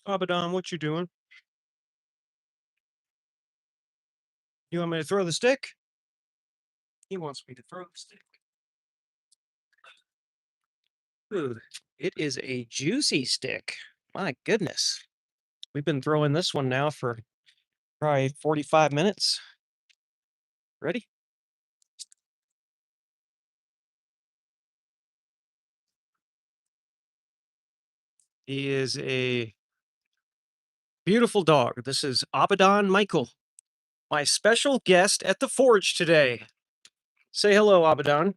Abbadon, what you doing? You want me to throw the stick? He wants me to throw the stick. Ooh, it is a juicy stick. My goodness. We've been throwing this one now for probably 45 minutes. Ready? He is a beautiful dog. This is Abbadon Michael, my special guest at the forge today. Say hello, Abbadon.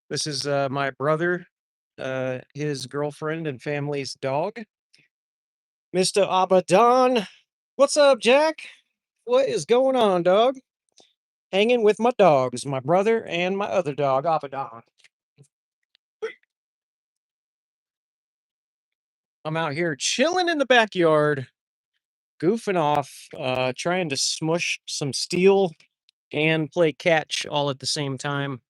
This is my brother, his girlfriend and family's dog, Mr. Abbadon. What's up, Jack? What is going on, dog? Hanging with my dogs, my brother and my other dog, Abbadon. I'm out here chilling in the backyard, goofing off, trying to smush some steel and play catch all at the same time.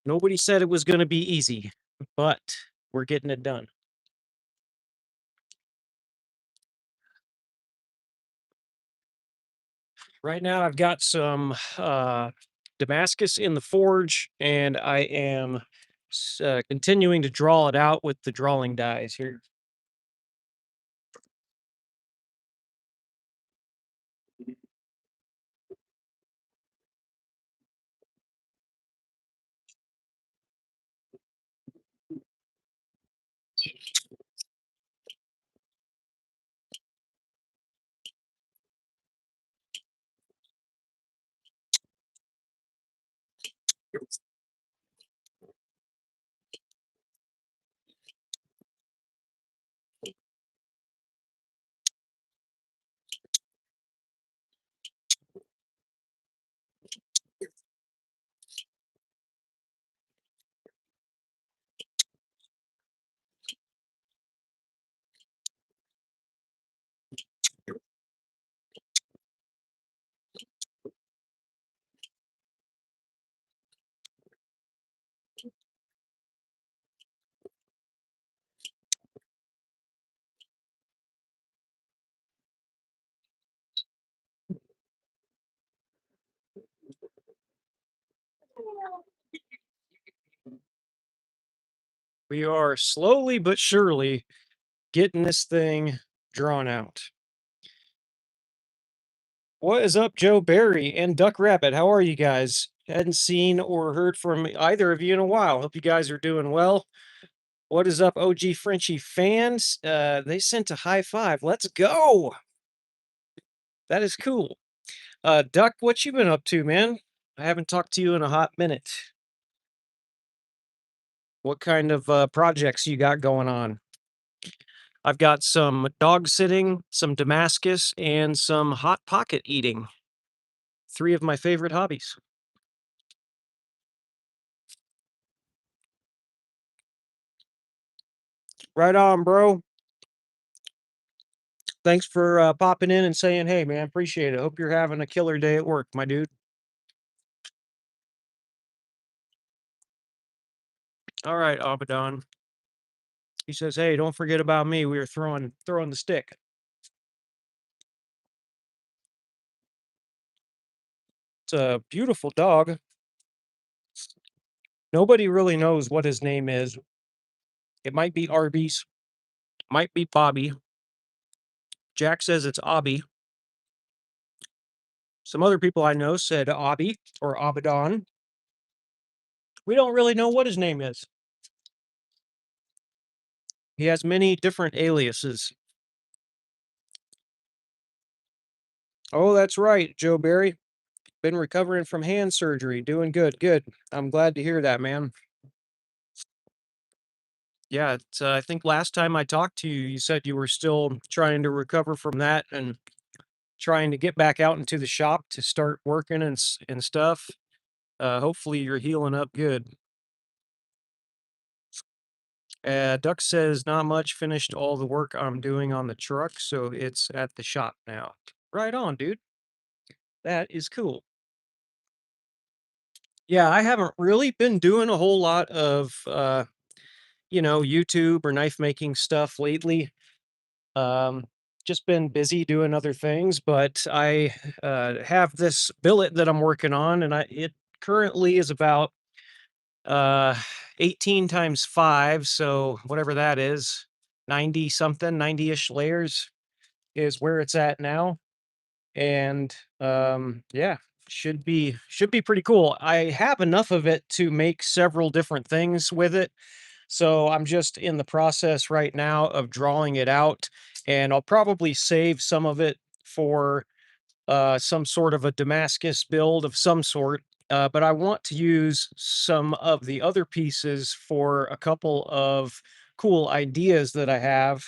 Nobody said it was going to be easy, but we're getting it done. Right now, I've got some Damascus in the forge, and I am continuing to draw it out with the drawing dies here. We are slowly but surely getting this thing drawn out. What is up, Joe Barry and Duck Rabbit? How are you guys? Hadn't seen or heard from either of you in a while. Hope you guys are doing well. What is up, OG Frenchy fans? They sent a high five. Let's go. That is cool. Duck, what you been up to, man? I haven't talked to you in a hot minute. What kind of projects you got going on? I've got some dog sitting, some Damascus, and some hot pocket eating. Three of my favorite hobbies. Right on, bro. Thanks for popping in and saying, hey, man, appreciate it. Hope you're having a killer day at work, my dude. All right, Abaddon. He says, hey, don't forget about me. We were throwing the stick. It's a beautiful dog. Nobody really knows what his name is. It might be Arby's, might be Bobby. Jack says it's Obby. Some other people I know said Obby or Abaddon. We don't really know what his name is. He has many different aliases. Oh, that's right, Joe Barry. Been recovering from hand surgery. Doing good. Good. I'm glad to hear that, man. Yeah, I think last time I talked to you, you said you were still trying to recover from that and trying to get back out into the shop to start working and stuff. Hopefully, you're healing up good. Duck says, not much. Finished all the work I'm doing on the truck, so it's at the shop now. Right on, dude. That is cool. Yeah, I haven't really been doing a whole lot of, YouTube or knife making stuff lately. Um, just been busy doing other things, but I have this billet that I'm working on, and it currently is about uh 18 times 5, so whatever that is, 90 something, 90-ish layers is where it's at now. And yeah, should be pretty cool. I have enough of it to make several different things with it, so I'm just in the process right now of drawing it out, and I'll probably save some of it for some sort of a Damascus build of some sort. But I want to use some of the other pieces for a couple of cool ideas that I have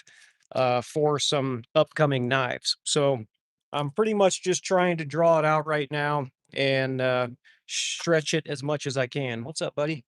for some upcoming knives. So I'm pretty much just trying to draw it out right now and stretch it as much as I can. What's up, buddy?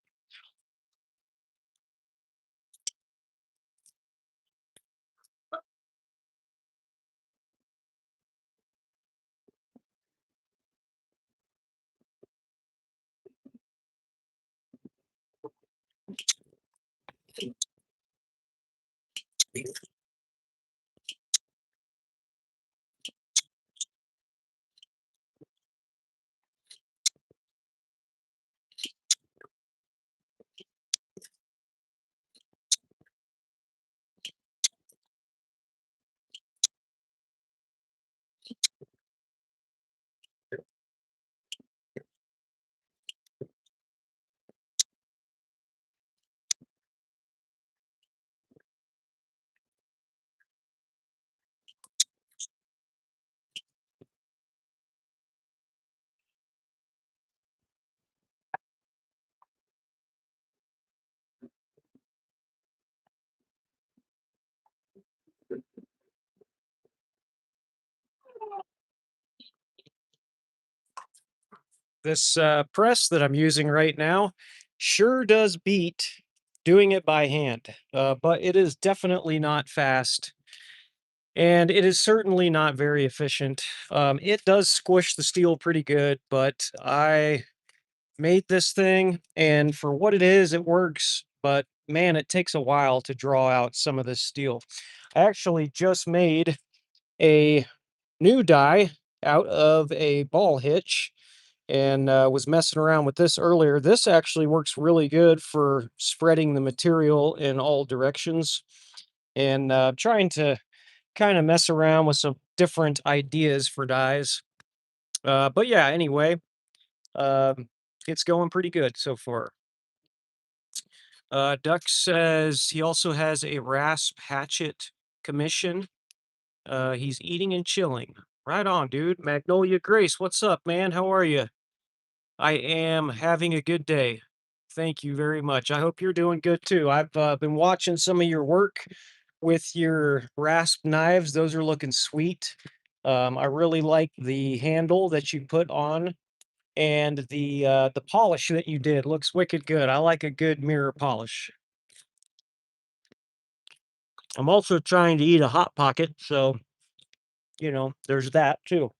This press that I'm using right now sure does beat doing it by hand, but it is definitely not fast, and it is certainly not very efficient. It does squish the steel pretty good, but I made this thing, and for what it is, it works. But man, it takes a while to draw out some of this steel. I actually just made a new die out of a ball hitch and was messing around with this earlier. This actually works really good for spreading the material in all directions, and trying to kind of mess around with some different ideas for dies. But yeah, anyway, um, it's going pretty good so far. Duck says he also has a rasp hatchet commission. He's eating and chilling. Right on, dude. Magnolia Grace, what's up, man? How are you? I am having a good day. Thank you very much. I hope you're doing good too. I've been watching some of your work with your rasp knives. Those are looking sweet. I really like the handle that you put on, and the polish that you did looks wicked good. I like a good mirror polish. I'm also trying to eat a hot pocket, so there's that too.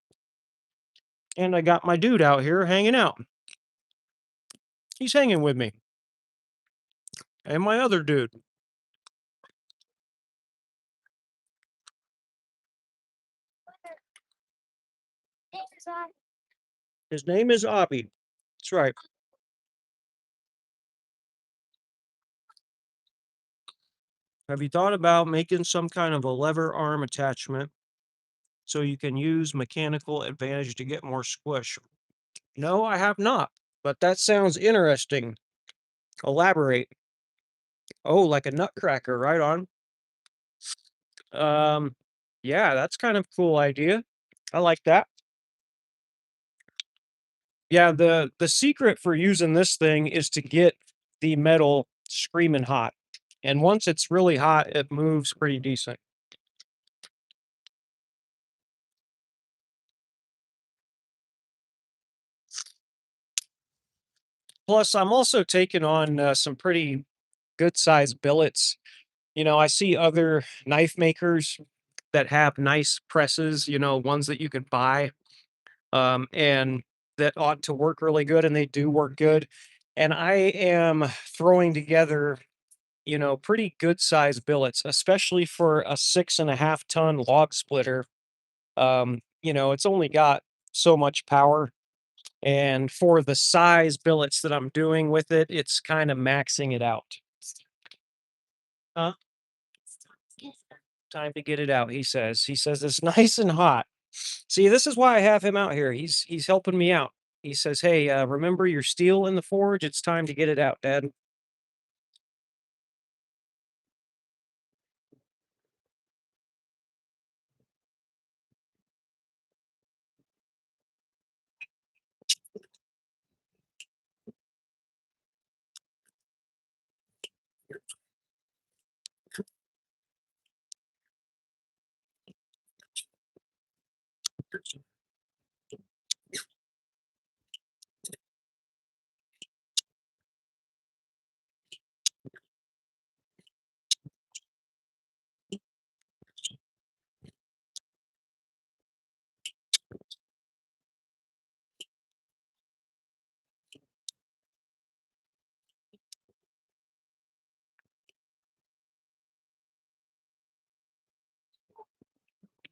And I got my dude out here hanging out. He's hanging with me, and my other dude. His name is Obby. That's right. Have you thought about making some kind of a lever arm attachment so you can use mechanical advantage to get more squish? No, I have not, but that sounds interesting. Elaborate. Oh, like a nutcracker, right on. Um, yeah, that's kind of cool idea. I like that. Yeah, the secret for using this thing is to get the metal screaming hot. And once it's really hot, it moves pretty decent. Plus, I'm also taking on some pretty good sized billets. I see other knife makers that have nice presses, ones that you could buy, and that ought to work really good, and they do work good. And I am throwing together pretty good sized billets, especially for a 6.5 ton log splitter. It's only got so much power. And for the size billets that I'm doing with it, it's kind of maxing it out. Huh? Time to get it out, he says. He says it's nice and hot. See, this is why I have him out here. He's helping me out. He says, "Hey, remember your steel in the forge? It's time to get it out, Dad."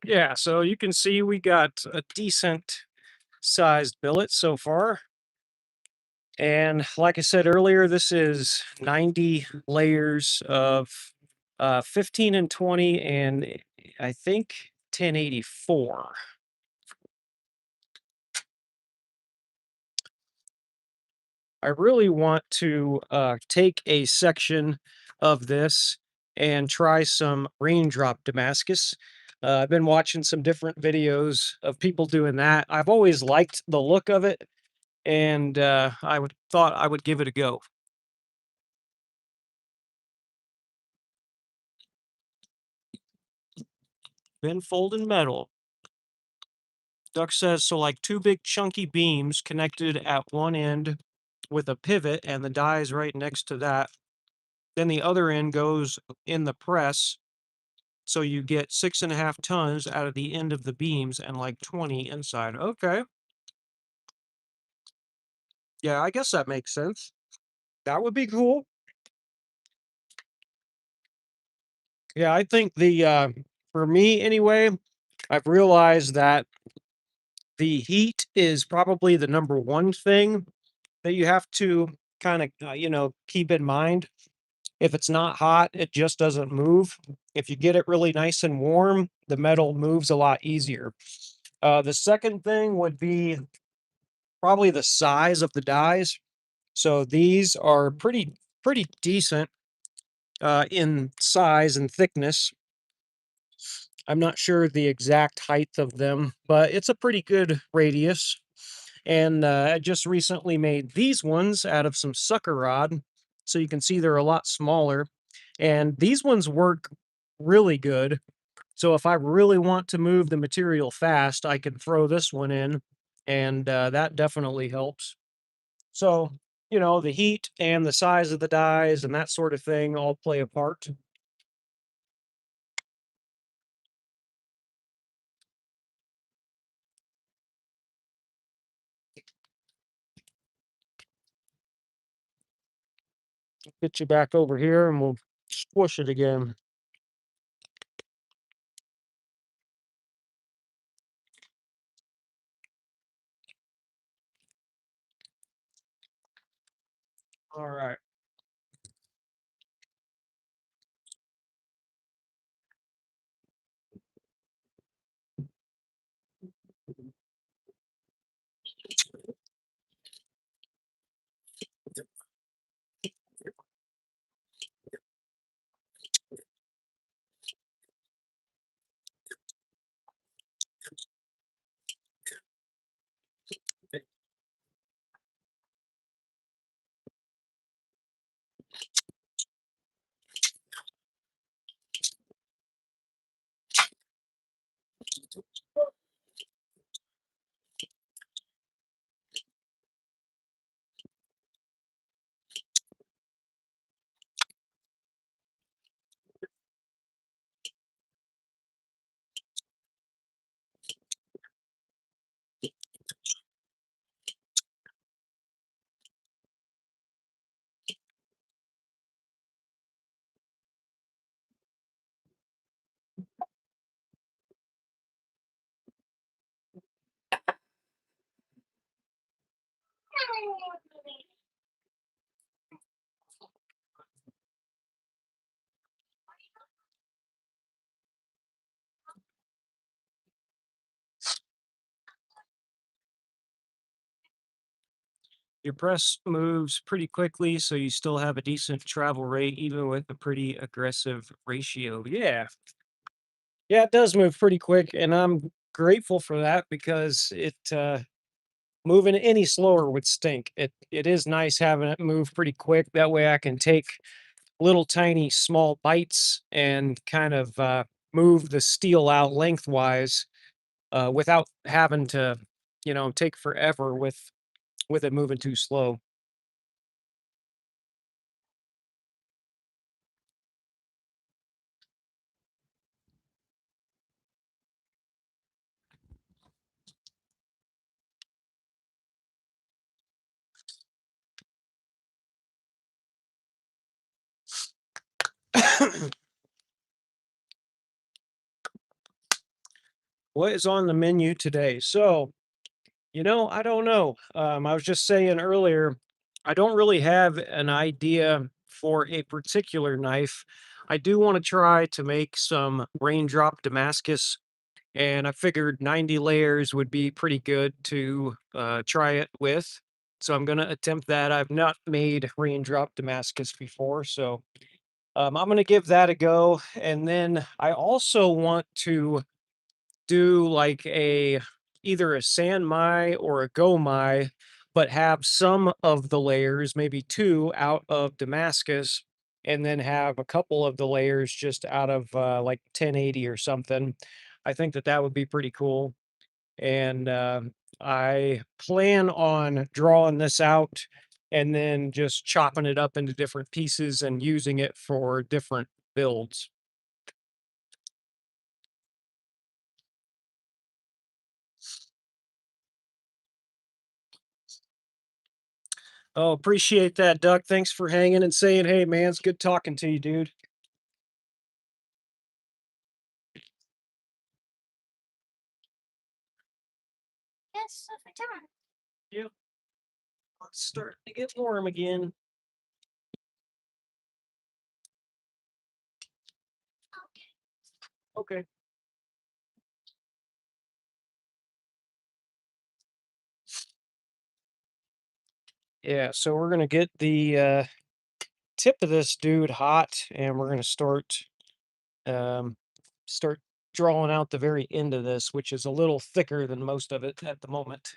Yeah, so you can see we got a decent sized billet so far. And like I said earlier, this is 90 layers of 15 and 20, and I think 1084. I really want to take a section of this and try some raindrop Damascus. I've been watching some different videos of people doing that. I've always liked the look of it, and I would thought I would give it a go. Been folding metal. Duck says so, like two big chunky beams connected at one end with a pivot, and the die is right next to that. Then the other end goes in the press. So you get 6.5 tons out of the end of the beams and like 20 inside. Okay. Yeah, I guess that makes sense. That would be cool. Yeah, I think for me anyway, I've realized that the heat is probably the number one thing that you have to kind of, keep in mind. If it's not hot, it just doesn't move. If you get it really nice and warm, the metal moves a lot easier. The second thing would be probably the size of the dies. So these are pretty decent in size and thickness. I'm not sure the exact height of them, but it's a pretty good radius. And I just recently made these ones out of some sucker rod, so you can see they're a lot smaller. And these ones work really good. So if I really want to move the material fast, I can throw this one in, and that definitely helps. So, the heat and the size of the dies and that sort of thing all play a part. Get you back over here and we'll squish it again. All right. Your press moves pretty quickly, so you still have a decent travel rate, even with a pretty aggressive ratio. Yeah. Yeah, it does move pretty quick, and I'm grateful for that because moving any slower would stink. It is nice having it move pretty quick. That way I can take little tiny small bites and kind of move the steel out lengthwise without having to, take forever with it moving too slow. What is on the menu today? So, I don't know. I was just saying earlier, I don't really have an idea for a particular knife. I do want to try to make some raindrop Damascus, and I figured 90 layers would be pretty good to try it with. So I'm going to attempt that. I've not made raindrop Damascus before, so I'm going to give that a go. And then I also want to do like a either a San Mai or a Go Mai, but have some of the layers, maybe two, out of Damascus, and then have a couple of the layers just out of like 1080 or something. I think that that would be pretty cool. And I plan on drawing this out and then just chopping it up into different pieces and using it for different builds. Oh, appreciate that, Duck. Thanks for hanging and saying, hey, man, it's good talking to you, dude. Yep. It's starting to get warm again. Okay. Yeah, so we're gonna get the tip of this dude hot, and we're gonna um, start drawing out the very end of this, which is a little thicker than most of it at the moment.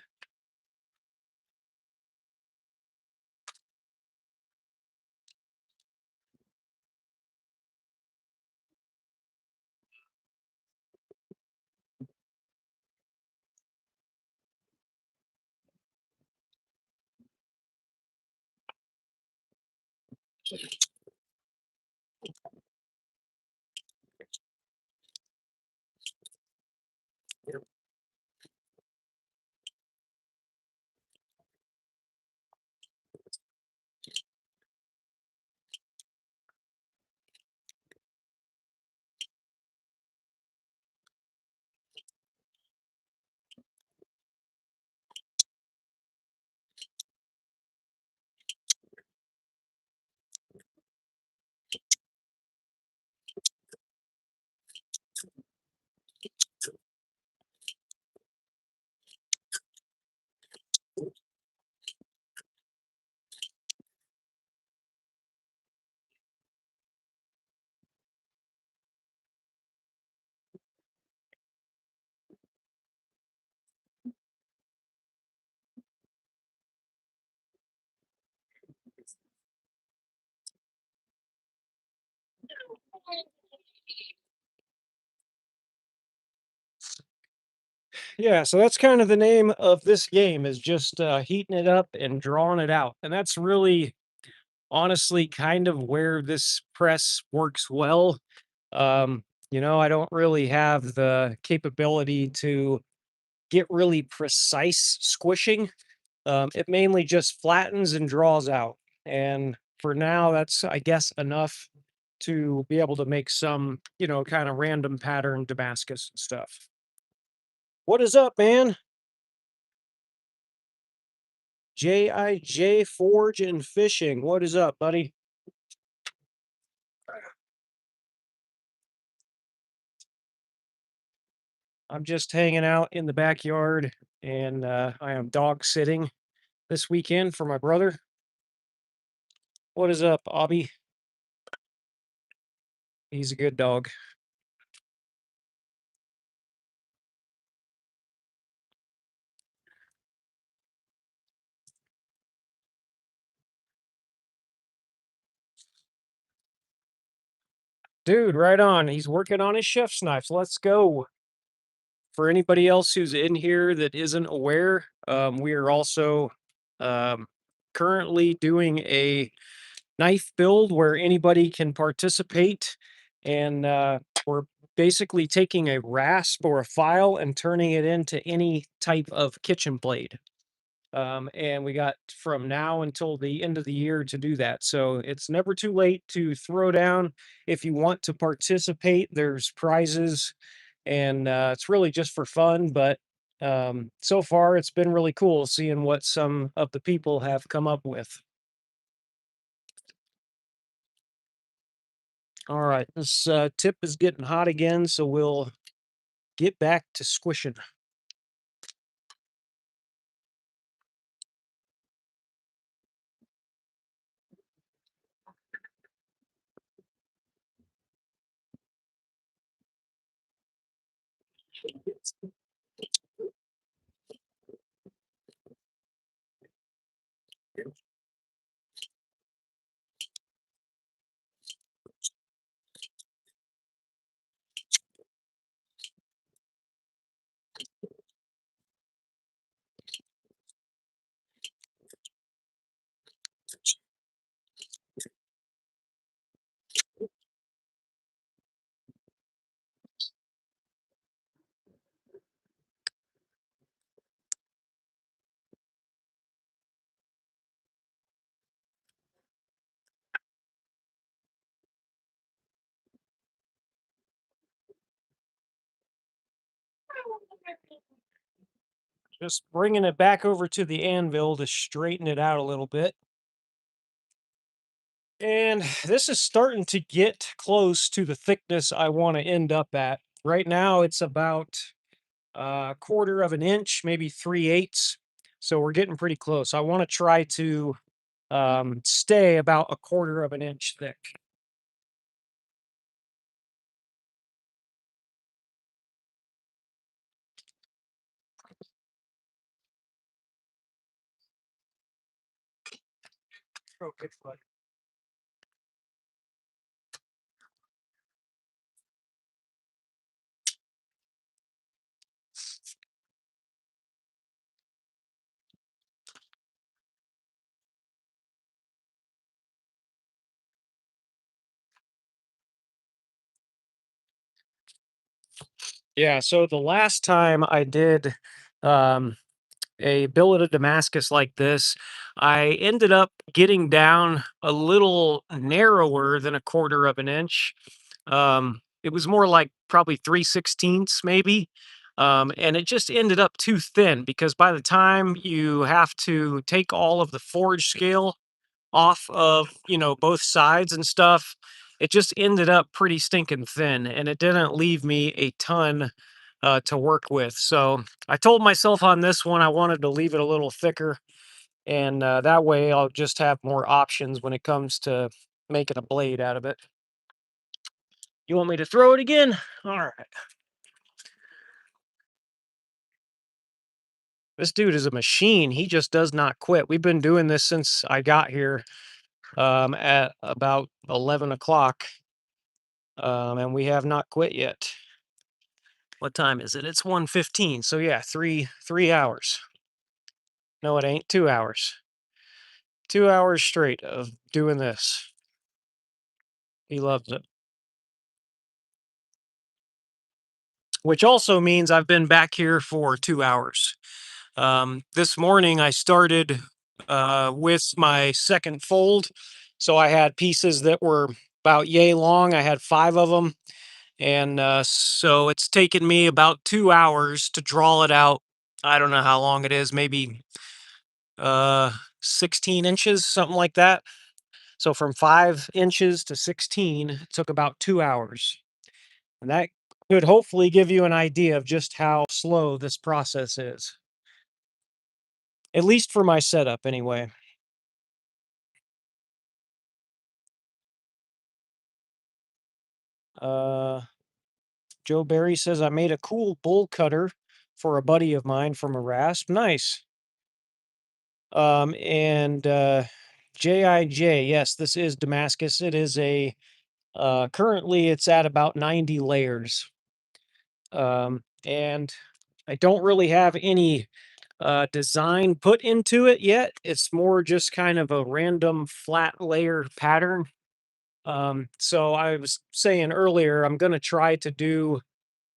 Yeah, so that's kind of the name of this game is just heating it up and drawing it out. And that's really honestly kind of where this press works well. I don't really have the capability to get really precise squishing. It mainly just flattens and draws out. And for now, that's, I guess, enough to be able to make some, kind of random pattern Damascus and stuff. What is up, man? JIJ Forge and Fishing. What is up, buddy? I'm just hanging out in the backyard and I am dog sitting. this weekend for my brother. What is up, Obby? He's a good dog. Dude, right on. He's working on his chef's knives. Let's go. For anybody else who's in here that isn't aware, we are also um, currently doing a knife build where anybody can participate. And we're basically taking a rasp or a file and turning it into any type of kitchen blade. And we got from now until the end of the year to do that. So it's never too late to throw down. If you want to participate, there's prizes, and it's really just for fun. But so far, it's been really cool seeing what some of the people have come up with. All right, this tip is getting hot again, so we'll get back to squishing. Just bringing it back over to the anvil to straighten it out a little bit. And this is starting to get close to the thickness I want to end up at. Right now, it's about a quarter of an inch, maybe 3/8. So we're getting pretty close. I want to try to stay about a quarter of an inch thick. Okay, bud. Yeah, so the last time I did um, a billet of Damascus like this, I ended up getting down a little narrower than a quarter of an inch. It was more like probably 3/16 maybe. And it just ended up too thin because by the time you have to take all of the forge scale off of, both sides and stuff, it just ended up pretty stinking thin and it didn't leave me a ton to work with. So I told myself on this one I wanted to leave it a little thicker, and that way I'll just have more options when it comes to making a blade out of it. You want me to throw it again? All right. This dude is a machine. He just does not quit. We've been doing this since I got here at about 11 o'clock, and we have not quit yet. What time is it? It's 1:15. So yeah, three hours. No, it ain't 2 hours. 2 hours straight of doing this. He loves it. Which also means I've been back here for 2 hours. This morning I started with my second fold. So I had pieces that were about yay long. I had 5 of them. And so it's taken me about 2 hours to draw it out. I don't know how long it is, maybe uh, 16 inches, something like that. So from 5 inches to 16, it took about 2 hours. And that could hopefully give you an idea of just how slow this process is. at least for my setup anyway. Uh, Joe Barry says I made a cool bowl cutter for a buddy of mine from a rasp. Nice. And JIJ, yes, this is Damascus. It is a currently it's at about 90 layers. And I don't really have any design put into it yet. It's more just kind of a random flat layer pattern. So I was saying earlier, I'm going to try to do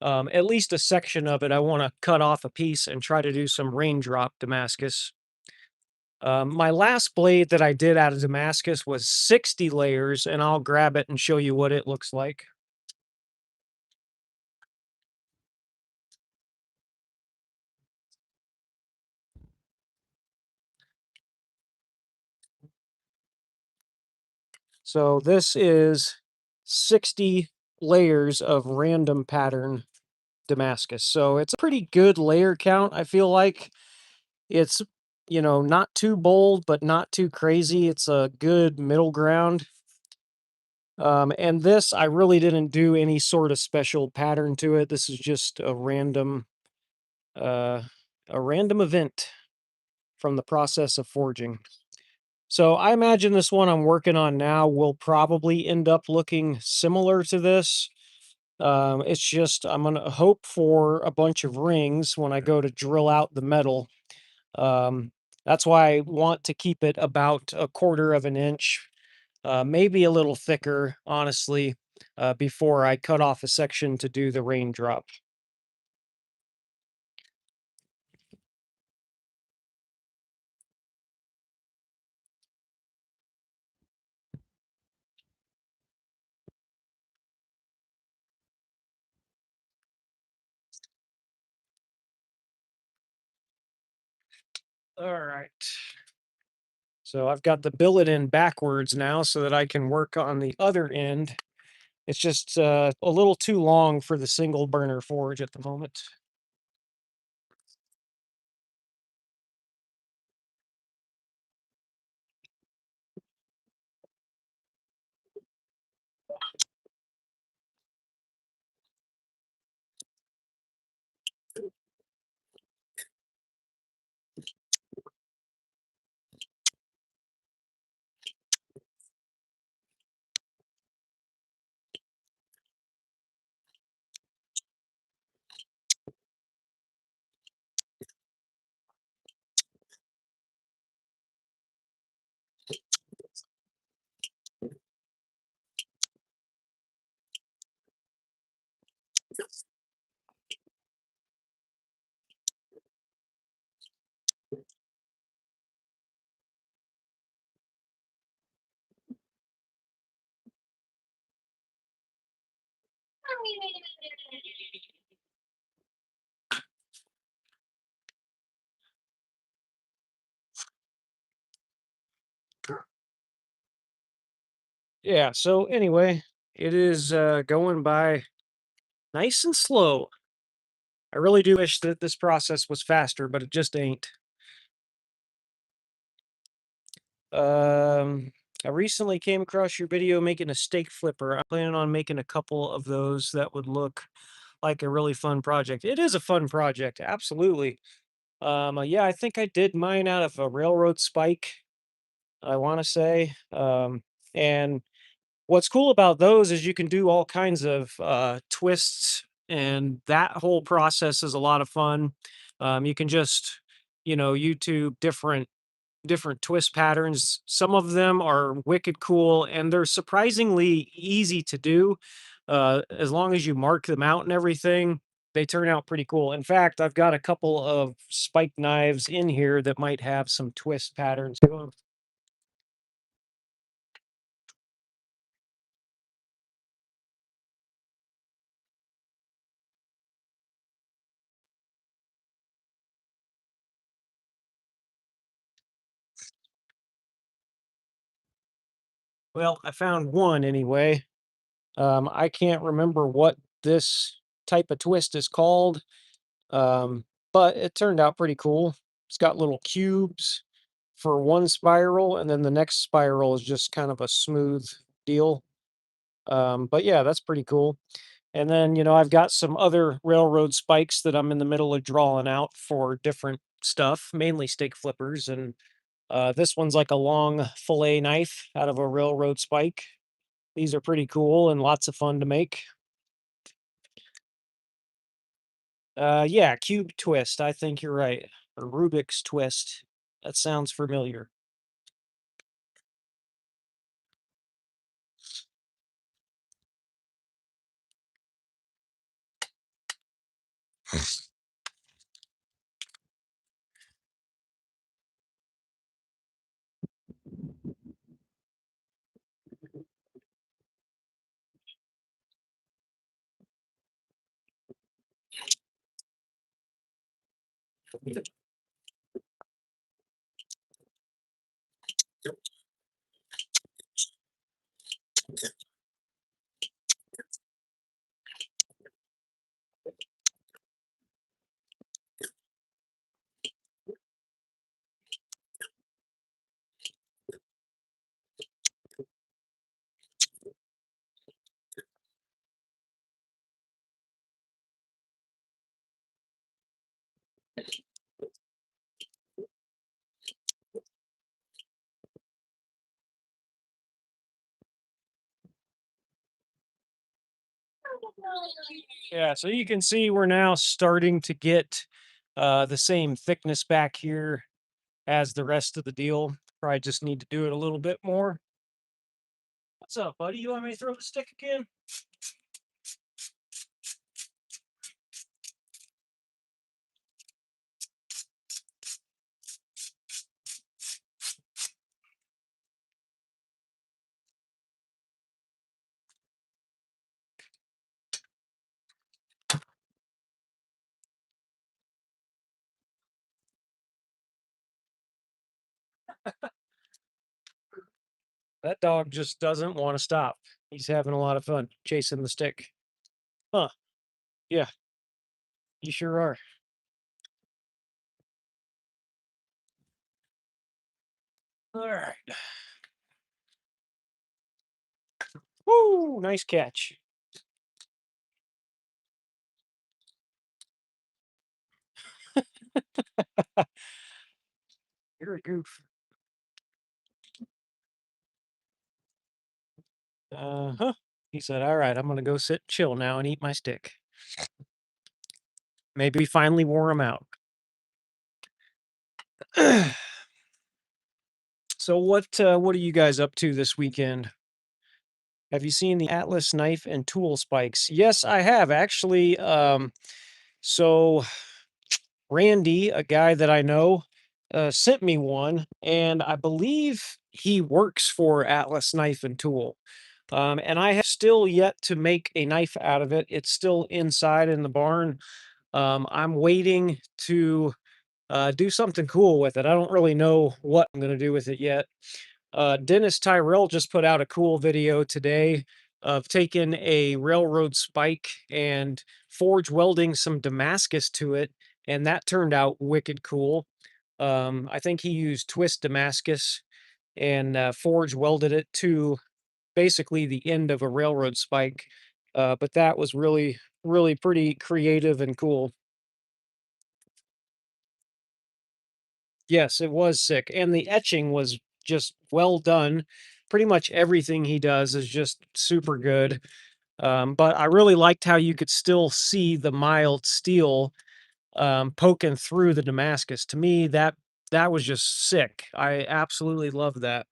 at least a section of it. I want to cut off a piece and try to do some raindrop Damascus. My last blade that I did out of Damascus was 60 layers, and I'll grab it and show you what it looks like. So this is 60 layers of random pattern Damascus. So it's a pretty good layer count, I feel like. It's, not too bold, but not too crazy. It's a good middle ground. And this, I really didn't do any sort of special pattern to it. This is just uh, a random event from the process of forging. So I imagine this one I'm working on now will probably end up looking similar to this. It's just I'm gonna hope for a bunch of rings when I go to drill out the metal. Um, that's why I want to keep it about a quarter of an inch, maybe a little thicker, honestly, before I cut off a section to do the raindrop. All right. So I've got the billet in backwards now so that I can work on the other end. It's just a little too long for the single burner forge at the moment. Yeah, so anyway, it is going by nice and slow. I really do wish that this process was faster, but it just ain't. Um, I recently came across your video making a steak flipper. I'm planning on making a couple of those that would look like a really fun project. It is a fun project, absolutely. Yeah, I think I did mine out of a railroad spike, I want to say. And what's cool about those is you can do all kinds of twists, and that whole process is a lot of fun. You can just, YouTube different twist patterns. Some of them are wicked cool, and they're surprisingly easy to do. As long as you mark them out and everything, they turn out pretty cool. In fact, I've got a couple of spike knives in here that might have some twist patterns to 'em. Well, I found one anyway. I can't remember what this type of twist is called, um, but it turned out pretty cool. It's got little cubes for one spiral, and then the next spiral is just kind of a smooth deal. But yeah, that's pretty cool. And then, I've got some other railroad spikes that I'm in the middle of drawing out for different stuff, mainly steak flippers. And this one's like a long fillet knife out of a railroad spike. These are pretty cool and lots of fun to make. Yeah, cube twist. I think you're right. Or Rubik's twist. That sounds familiar. Yeah, so you can see we're now starting to get the same thickness back here as the rest of the deal. Probably just need to do it a little bit more. What's up, buddy? You want me to throw the stick again? That dog just doesn't want to stop. He's having a lot of fun chasing the stick. Huh. Yeah, you sure are. All right. Woo! Nice catch. You're a goof. Uh-huh. He said, "All right, I'm gonna go sit chill now and eat my stick. Maybe finally wore him out." So what are you guys up to this weekend? Have you seen the Atlas knife and tool spikes? Yes, I have actually. So Randy, a guy that I know, sent me one, and I believe he works for Atlas Knife and Tool. And I have still yet to make a knife out of it. It's still inside in the barn. I'm waiting to do something cool with it. I don't really know what I'm going to do with it yet. Dennis Tyrell just put out a cool video today of taking a railroad spike and forge welding some Damascus to it, and that turned out wicked cool. I think he used twist Damascus and forge welded it to basically the end of a railroad spike. But that was really, really pretty creative and cool. Yes, it was sick, and the etching was just well done. Pretty much everything he does is just super good. But I really liked how you could still see the mild steel poking through the Damascus. To me, that was just sick. I absolutely love that.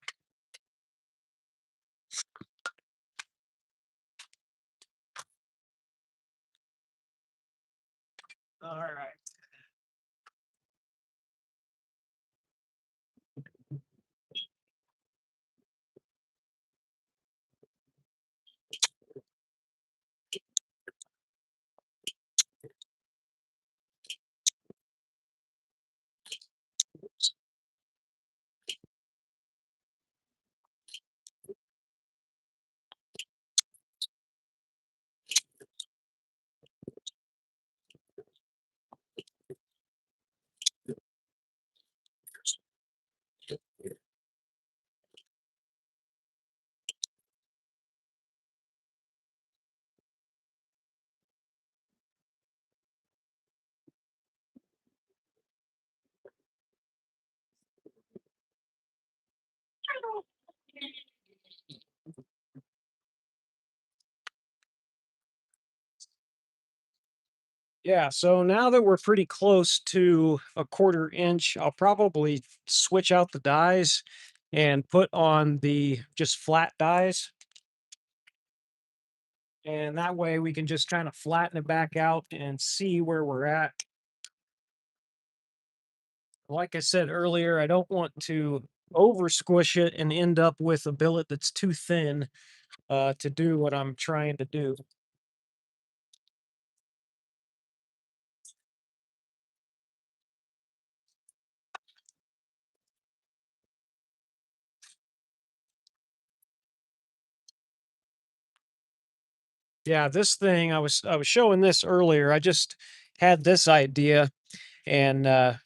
All right. Yeah, so now that we're pretty close to a quarter inch, I'll probably switch out the dies and put on the just flat dies. And that way we can just kind of flatten it back out and see where we're at. Like I said earlier, I don't want to over squish it and end up with a billet that's too thin to do what I'm trying to do. Yeah, this thing I was showing this earlier. I just had this idea and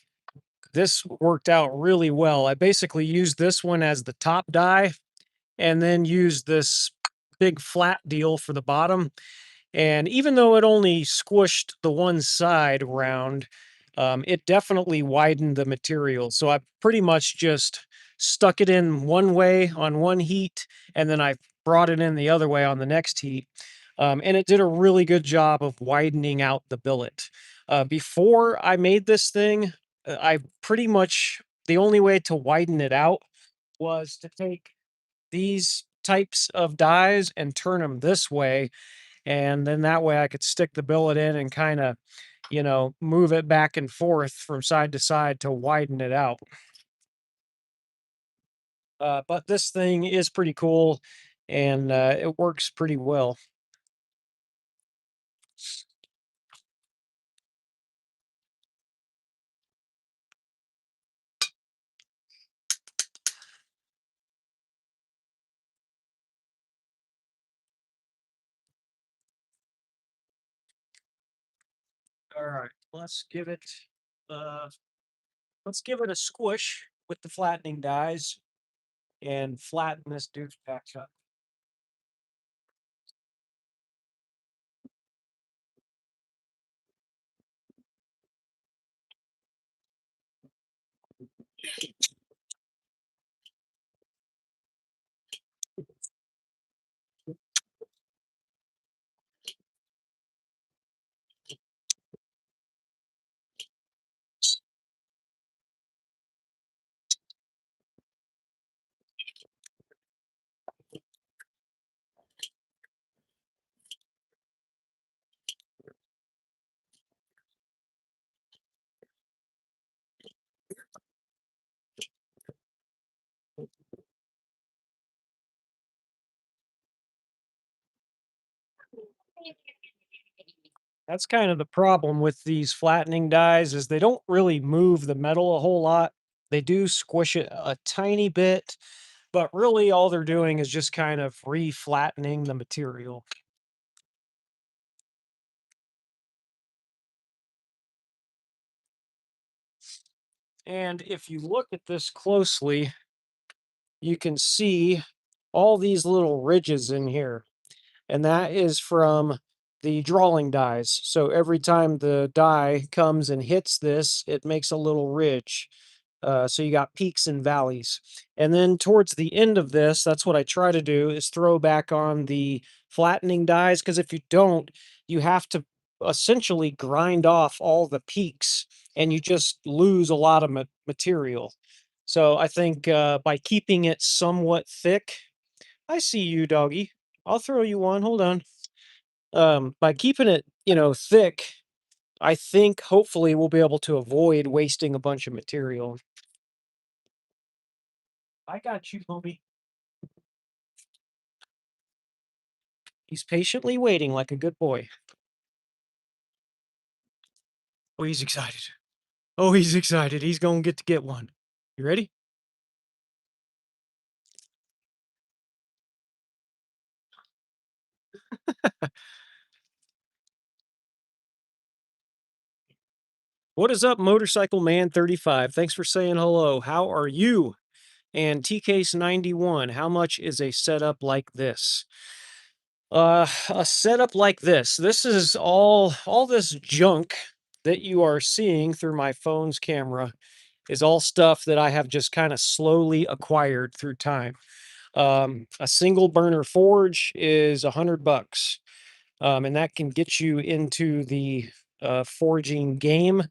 this worked out really well. I basically used this one as the top die and then used this big flat deal for the bottom. And even though it only squished the one side round, it definitely widened the material. So I pretty much just stuck it in one way on one heat, and then I brought it in the other way on the next heat. And it did a really good job of widening out the billet. Before I made this thing, I pretty much the only way to widen it out was to take these types of dies and turn them this way, and then that way I could stick the billet in and kind of, move it back and forth from side to side to widen it out. But this thing is pretty cool and it works pretty well. All right, uh, let's give it a squish with the flattening dies and flatten this dude back up. That's kind of the problem with these flattening dies is they don't really move the metal a whole lot. They do squish it a tiny bit, but really all they're doing is just kind of re-flattening the material. And if you look at this closely, you can see all these little ridges in here. And that is from the drawing dies. So every time the die comes and hits this, it makes a little ridge. So you got peaks and valleys. And then towards the end of this, that's what I try to do is throw back on the flattening dies. Because if you don't, you have to essentially grind off all the peaks and you just lose a lot of material. So I think by keeping it somewhat thick, I see you, doggy. I'll throw you one. Hold on. By keeping it, thick, I think hopefully we'll be able to avoid wasting a bunch of material. I got you, homie. He's patiently waiting like a good boy. Oh, he's excited. Oh, he's excited. He's going to get one. You ready? What is up, Motorcycle Man 35? Thanks for saying hello. How are you? And TCase 91, how much is a setup like this? A setup like this. This is all this junk that you are seeing through my phone's camera is all stuff that I have just kind of slowly acquired through time. A single burner forge is $100, and that can get you into the forging game.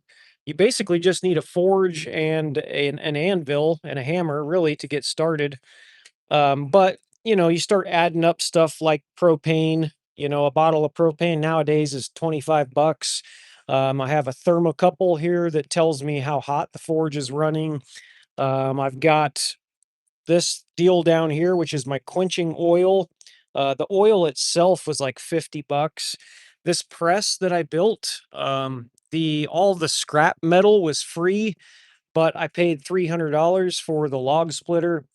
You basically just need a forge and an anvil and a hammer, really, to get started. But you start adding up stuff like propane. A bottle of propane nowadays is 25 bucks. I have a thermocouple here that tells me how hot the forge is running. I've got this deal down here, which is my quenching oil. The oil itself was like 50 bucks. This press that I built, the all the scrap metal was free, but I paid $300 for the log splitter.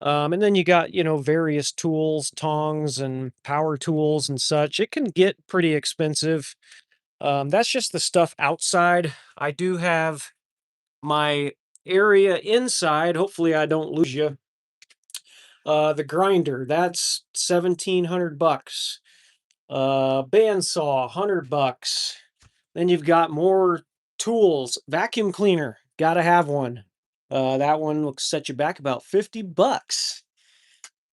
And then you got, various tools, tongs and power tools and such. It can get pretty expensive. That's just the stuff outside. I do have my area inside. Hopefully, I don't lose you. The grinder, that's 1,700 bucks. Bandsaw, 100 bucks. Then you've got more tools. Vacuum cleaner, gotta have one. That one will set you back about 50 bucks.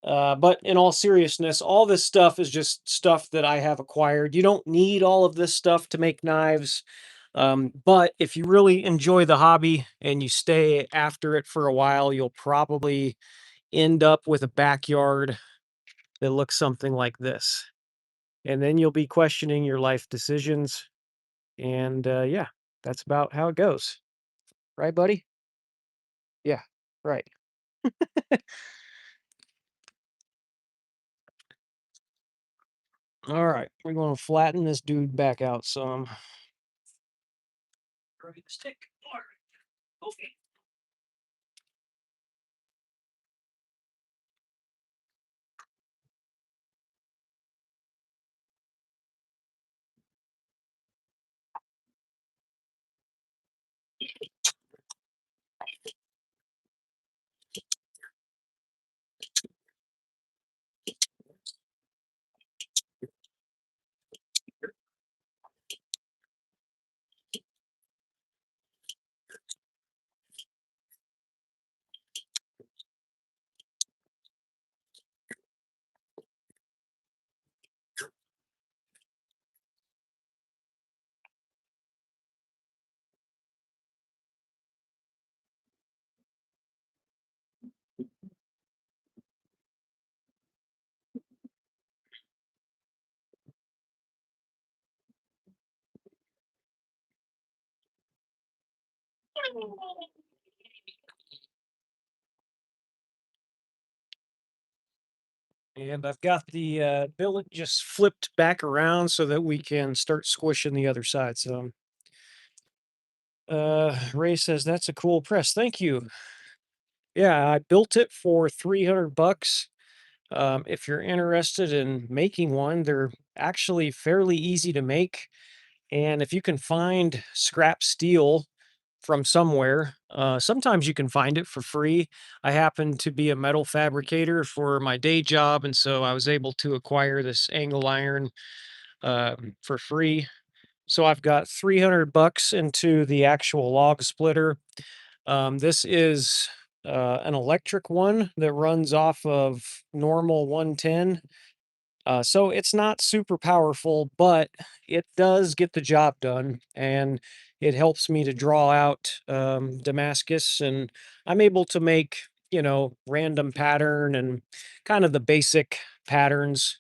But in all seriousness, all this stuff is just stuff that I have acquired. You don't need all of this stuff to make knives. But if you really enjoy the hobby and you stay after it for a while, you'll probably end up with a backyard that looks something like this. And then you'll be questioning your life decisions. And yeah, that's about how it goes. Right, buddy? Yeah, right. All right, we're going to flatten this dude back out some. Right, stick. All right. Okay. And I've got the billet just flipped back around so that we can start squishing the other side. So, Ray says that's a cool press. Thank you. Yeah, I built it for 300 bucks. If you're interested in making one, they're actually fairly easy to make. And if you can find scrap steel from somewhere, sometimes you can find it for free. I happen to be a metal fabricator for my day job, and so I was able to acquire this angle iron for free. So I've got 300 bucks into the actual log splitter. This is an electric one that runs off of normal 110. So it's not super powerful, but it does get the job done, and it helps me to draw out Damascus, and I'm able to make random pattern and kind of the basic patterns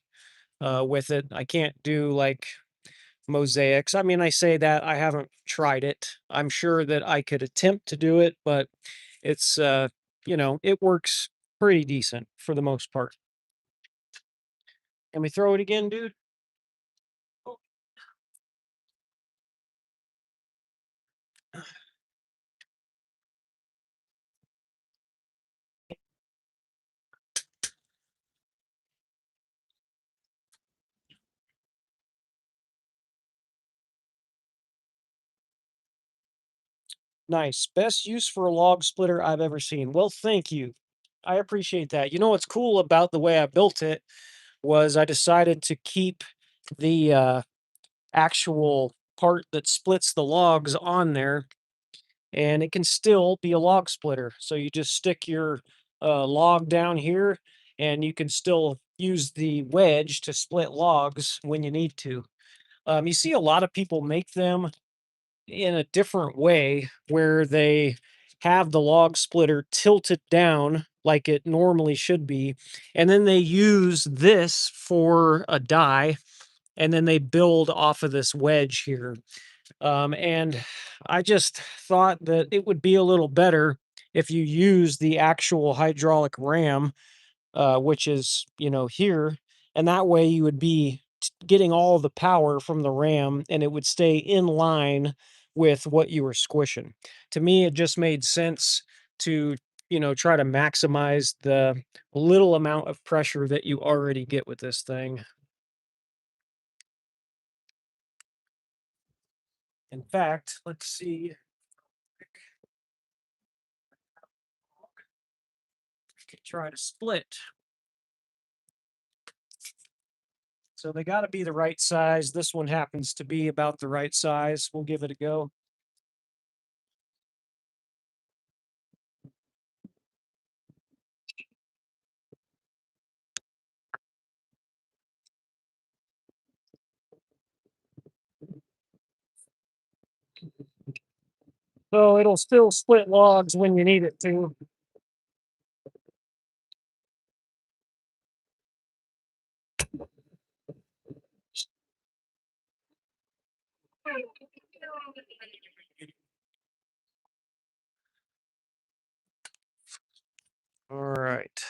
with it. I can't do like mosaics. I mean, I say that I haven't tried it. I'm sure that I could attempt to do it, but it's it works pretty decent for the most part. Can we throw it again, dude? Nice. Best use for a log splitter I've ever seen. Well, thank you. I appreciate that. You know what's cool about the way I built it was I decided to keep the actual part that splits the logs on there, and it can still be a log splitter. So you just stick your log down here, and you can still use the wedge to split logs when you need to. You see a lot of people make them in a different way where they have the log splitter tilted down like it normally should be. And then they use this for a die. And then they build off of this wedge here. And I just thought that it would be a little better if you use the actual hydraulic ram, which is, here. And that way you would be getting all the power from the ram and it would stay in line with what you were squishing. To me, it just made sense to, try to maximize the little amount of pressure that you already get with this thing. In fact, let's see. I could try to split. So they got to be the right size. This one happens to be about the right size. We'll give it a go. So it'll still split logs when you need it to. All right.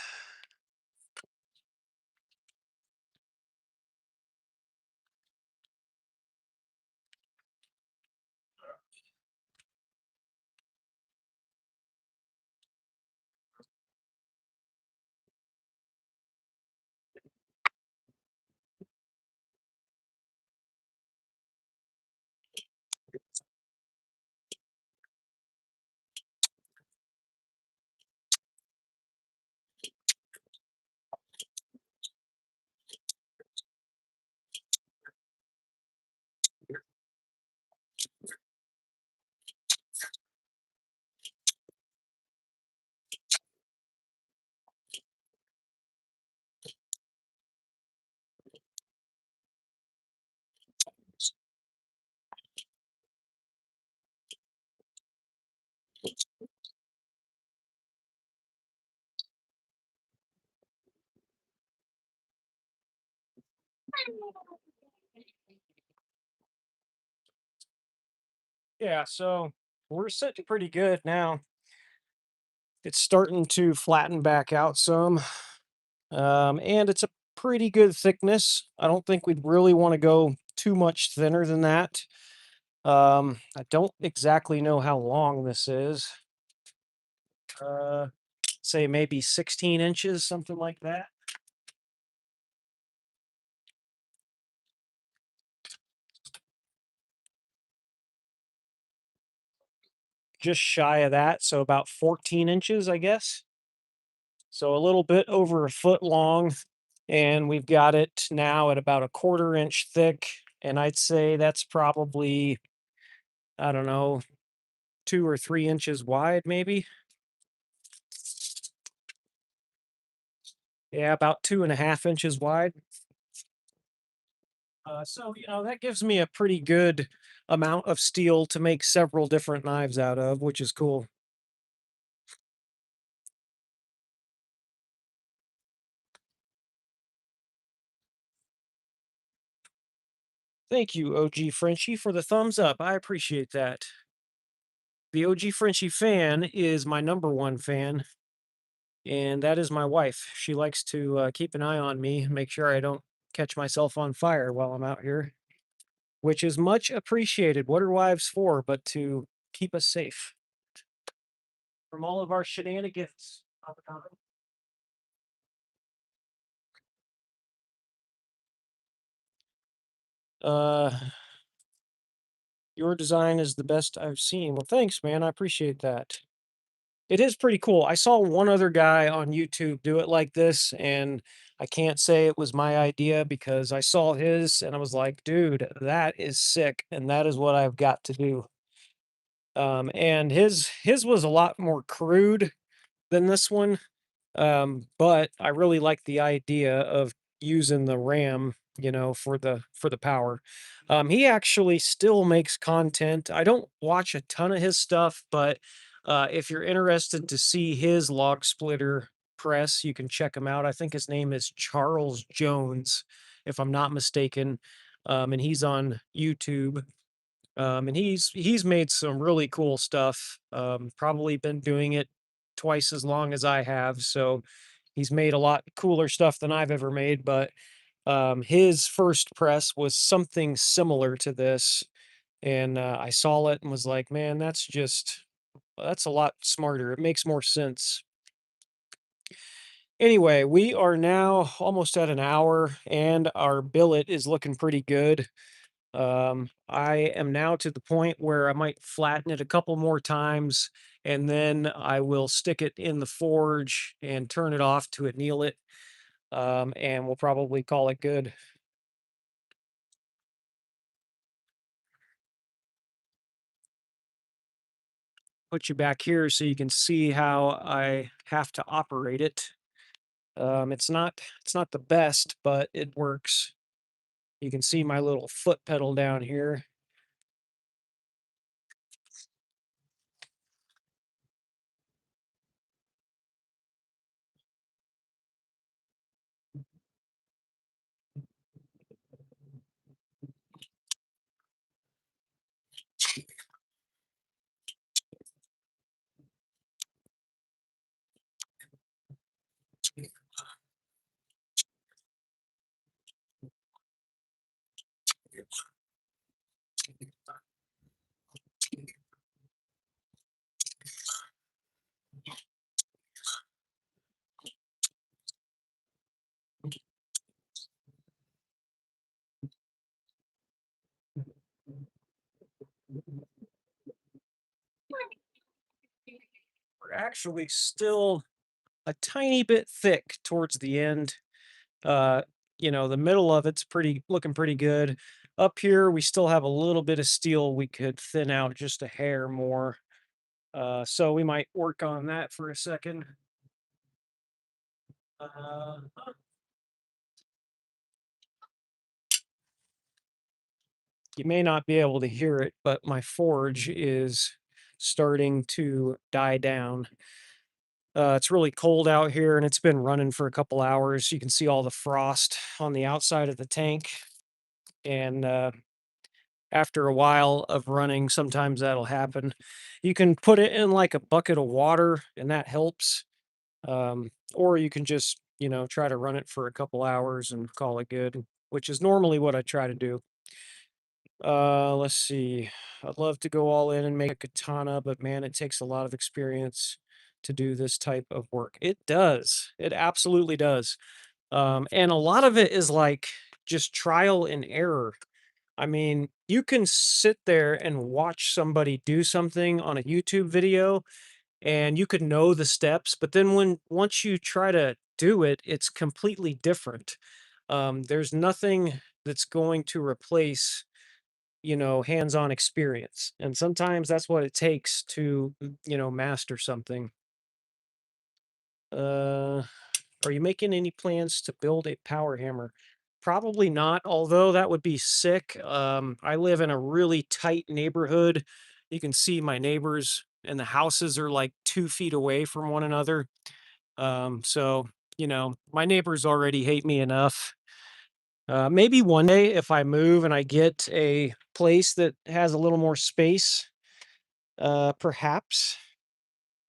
Yeah, so we're sitting pretty good now. It's starting to flatten back out some. And it's a pretty good thickness. I don't think we'd really want to go too much thinner than that. I don't exactly know how long this is. Uh, say maybe 16 inches, something like that. Just shy of that, so about 14 inches, I guess. So a little bit over a foot long, and we've got it now at about a 1/4 inch thick, and I'd say that's probably, I don't know, 2 or 3 inches wide, maybe. Yeah, about 2.5 inches wide. So, that gives me a pretty good amount of steel to make several different knives out of, which is cool. Thank you, OG Frenchy, for the thumbs up. I appreciate that. The OG Frenchy fan is my number one fan, and that is my wife. She likes to keep an eye on me, make sure I don't catch myself on fire while I'm out here, which is much appreciated. What are wives for but to keep us safe from all of our shenanigans? Uh, your design is the best I've seen. Well, thanks, man. I appreciate that. It is pretty cool. I saw one other guy on YouTube do it like this, and I can't say it was my idea because I saw his and I was like, dude, that is sick, and that is what I've got to do. And his was a lot more crude than this one, but I really like the idea of using the RAM for the power. He actually still makes content. I don't watch a ton of his stuff, but if you're interested to see his log splitter press, you can check him out. I think his name is Charles Jones, if I'm not mistaken. And he's on YouTube. And he's made some really cool stuff. Probably been doing it twice as long as I have, so he's made a lot cooler stuff than I've ever made. But his first press was something similar to this, and I saw it and was like, man, that's a lot smarter. It makes more sense. Anyway, we are now almost at an hour, and our billet is looking pretty good. I am now to the point where I might flatten it a couple more times, and then I will stick it in the forge and turn it off to anneal it. And we'll probably call it good. Put you back here so you can see how I have to operate it. It's not the best, but it works. You can see my little foot pedal down here. We're actually still a tiny bit thick towards the end. Uh, the middle of it's pretty looking pretty good. Up here, we still have a little bit of steel we could thin out just a hair more. So we might work on that for a second. Uh, you may not be able to hear it, but my forge is starting to die down. It's really cold out here and it's been running for a couple hours. You can see all the frost on the outside of the tank. And after a while of running, sometimes that'll happen. You can put it in like a bucket of water and that helps. Or you can just, try to run it for a couple hours and call it good, which is normally what I try to do. Let's see. I'd love to go all in and make a katana, but man, it takes a lot of experience to do this type of work. It does. It absolutely does. And a lot of it is like just trial and error. I mean, you can sit there and watch somebody do something on a YouTube video and you could know the steps, but then once you try to do it, it's completely different. There's nothing that's going to replace hands-on experience. And sometimes that's what it takes to, master something. Uh, are you making any plans to build a power hammer? Probably not, although that would be sick. I live in a really tight neighborhood. You can see my neighbors and the houses are like 2 feet away from one another. So, my neighbors already hate me enough. Maybe one day if I move and I get a place that has a little more space, perhaps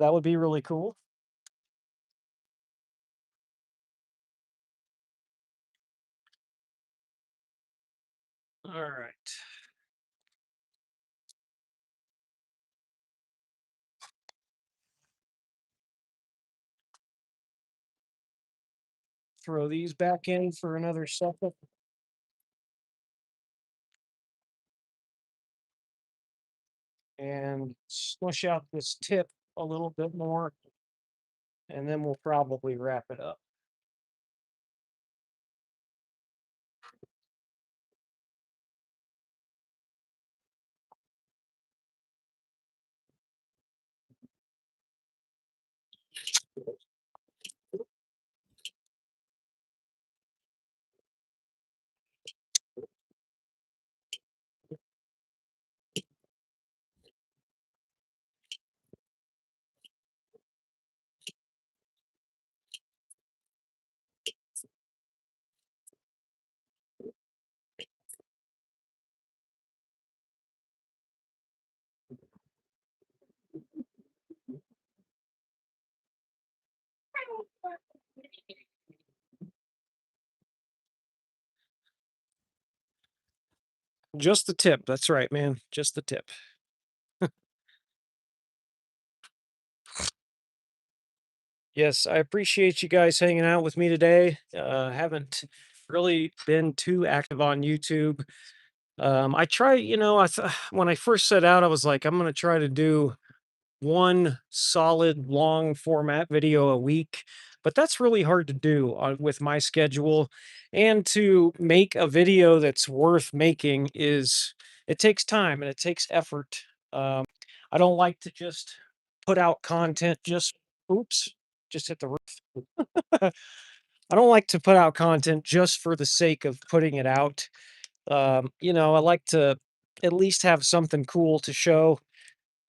that would be really cool. All right. Throw these back in for another second and smush out this tip a little bit more, and then we'll probably wrap it up. Just the tip. That's right, man. Just the tip. Yes, I appreciate you guys hanging out with me today. Haven't really been too active on YouTube. I try, when I first set out, I was like, I'm going to try to do one solid long format video a week, but that's really hard to do with my schedule. And to make a video that's worth making it takes time and it takes effort. Um, I don't like to just put out content oops, just hit the roof. I don't like to put out content just for the sake of putting it out. I like to at least have something cool to show,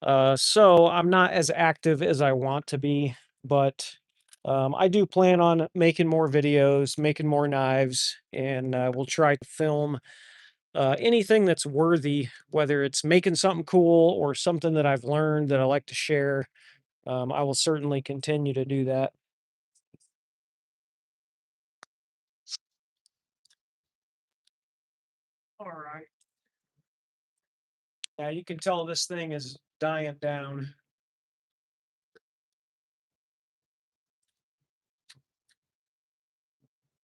so I'm not as active as I want to be, but I do plan on making more videos, making more knives, and we'll try to film anything that's worthy, whether it's making something cool or something that I've learned that I like to share. I will certainly continue to do that. All right. Yeah, you can tell this thing is dying down.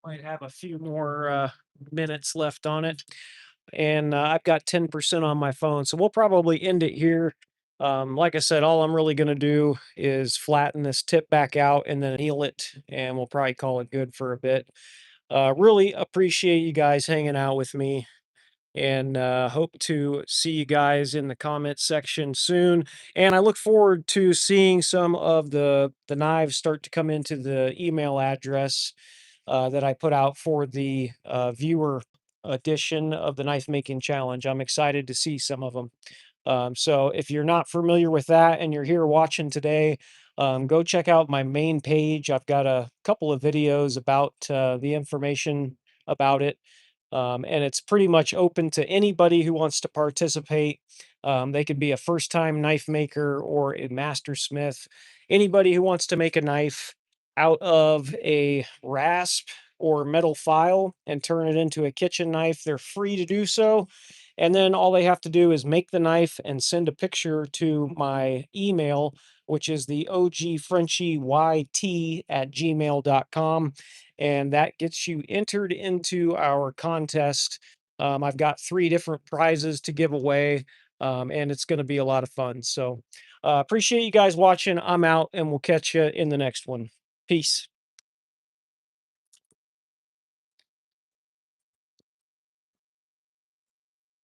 Might have a few more minutes left on it. And I've got 10% on my phone. So we'll probably end it here. Like I said, all I'm really going to do is flatten this tip back out and then heal it, and we'll probably call it good for a bit. Really appreciate you guys hanging out with me, and hope to see you guys in the comment section soon. And I look forward to seeing some of the knives start to come into the email address that I put out for the viewer edition of the knife making challenge. I'm excited to see some of them. So if you're not familiar with that and you're here watching today, go check out my main page. I've got a couple of videos about the information about it. And it's pretty much open to anybody who wants to participate. They could be a first time knife maker or a master smith. Anybody who wants to make a knife out of a rasp or metal file and turn it into a kitchen knife, they're free to do so. And then all they have to do is make the knife and send a picture to my email, which is the OG Frenchy YT at gmail.com. And that gets you entered into our contest. I've got 3 different prizes to give away, and it's going to be a lot of fun. So, appreciate you guys watching. I'm out, and we'll catch you in the next one. Peace.